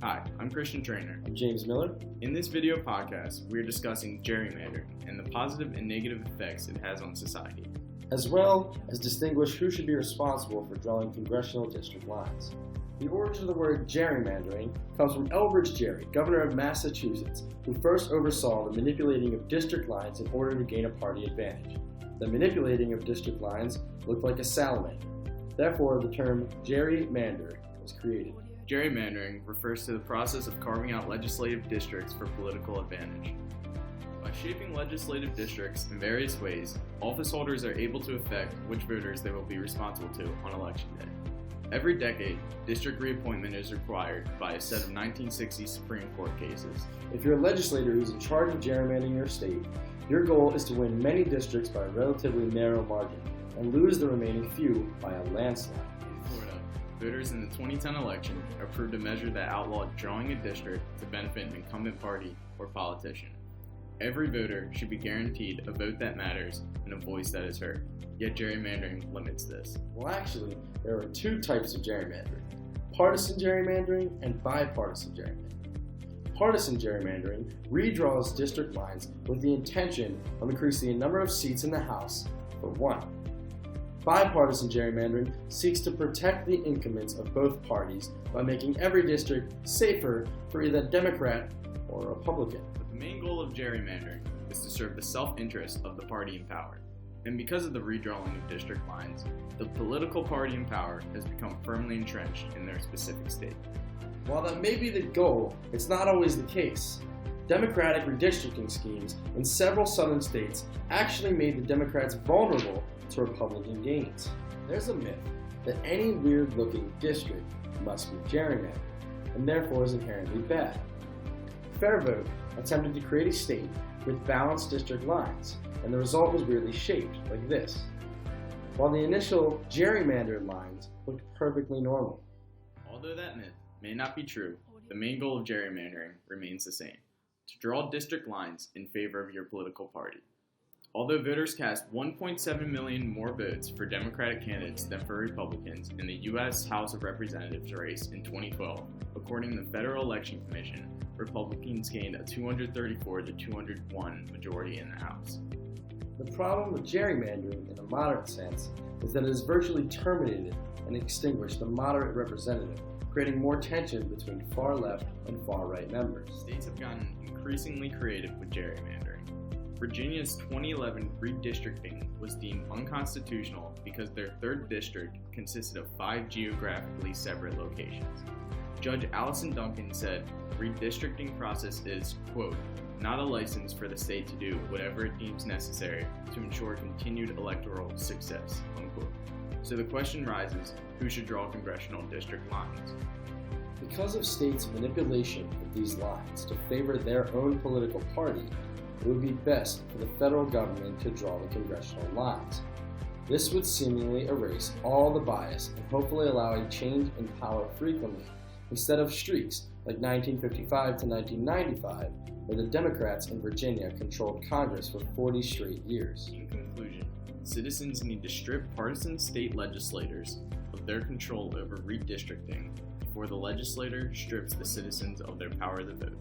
Hi, I'm Traynor. I'm James Miller. In this video podcast, we are discussing gerrymandering and the positive and negative effects it has on society, as well as distinguish who should be responsible for drawing congressional district lines. The origin of the word gerrymandering comes from Elbridge Gerry, governor of Massachusetts, who first oversaw the manipulating of district lines in order to gain a party advantage. The manipulating of district lines looked like a salamander. Therefore, the term gerrymander was created. Gerrymandering refers to the process of carving out legislative districts for political advantage. By shaping legislative districts in various ways, office holders are able to affect which voters they will be responsible to on election day. Every decade, district reappointment is required by a set of 1960 Supreme Court cases. If you're a legislator who's in charge of gerrymandering your state, your goal is to win many districts by a relatively narrow margin and lose the remaining few by a landslide. In Florida, voters in the 2010 election approved a measure that outlawed drawing a district to benefit an incumbent party or politician. Every voter should be guaranteed a vote that matters and a voice that is heard, yet gerrymandering limits this. Well, actually, there are two types of gerrymandering: partisan gerrymandering and bipartisan gerrymandering. Partisan gerrymandering redraws district lines with the intention of increasing the number of seats in the House for one. Bipartisan gerrymandering seeks to protect the incumbents of both parties by making every district safer for either a Democrat or a Republican. But the main goal of gerrymandering is to serve the self-interest of the party in power. And because of the redrawing of district lines, the political party in power has become firmly entrenched in their specific state. While that may be the goal, it's not always the case. Democratic redistricting schemes in several southern states actually made the Democrats vulnerable to Republican gains. There's a myth that any weird-looking district must be gerrymandered, and therefore is inherently bad. Fair Vote attempted to create a state with balanced district lines, and the result was weirdly shaped, like this. While the initial gerrymandered lines looked perfectly normal. Although that myth may not be true, the main goal of gerrymandering remains the same: to draw district lines in favor of your political party. Although voters cast 1.7 million more votes for Democratic candidates than for Republicans in the U.S. House of Representatives race in 2012, according to the Federal Election Commission, Republicans gained a 234 to 201 majority in the House. The problem with gerrymandering in a moderate sense is that it has virtually terminated and extinguished the moderate representative, creating more tension between far left and far right members. States have gotten increasingly creative with gerrymandering. Virginia's 2011 redistricting was deemed unconstitutional because their third district consisted of 5 geographically separate locations. Judge Allison Duncan said the redistricting process is, quote, not a license for the state to do whatever it deems necessary to ensure continued electoral success, unquote. So the question rises, who should draw congressional district lines? Because of states' manipulation of these lines to favor their own political party, it would be best for the federal government to draw the congressional lines. This would seemingly erase all the bias and hopefully allow a change in power frequently, instead of streaks like 1955 to 1995, where the Democrats in Virginia controlled Congress for 40 straight years. In conclusion, citizens need to strip partisan state legislators of their control over redistricting before the legislator strips the citizens of their power to vote.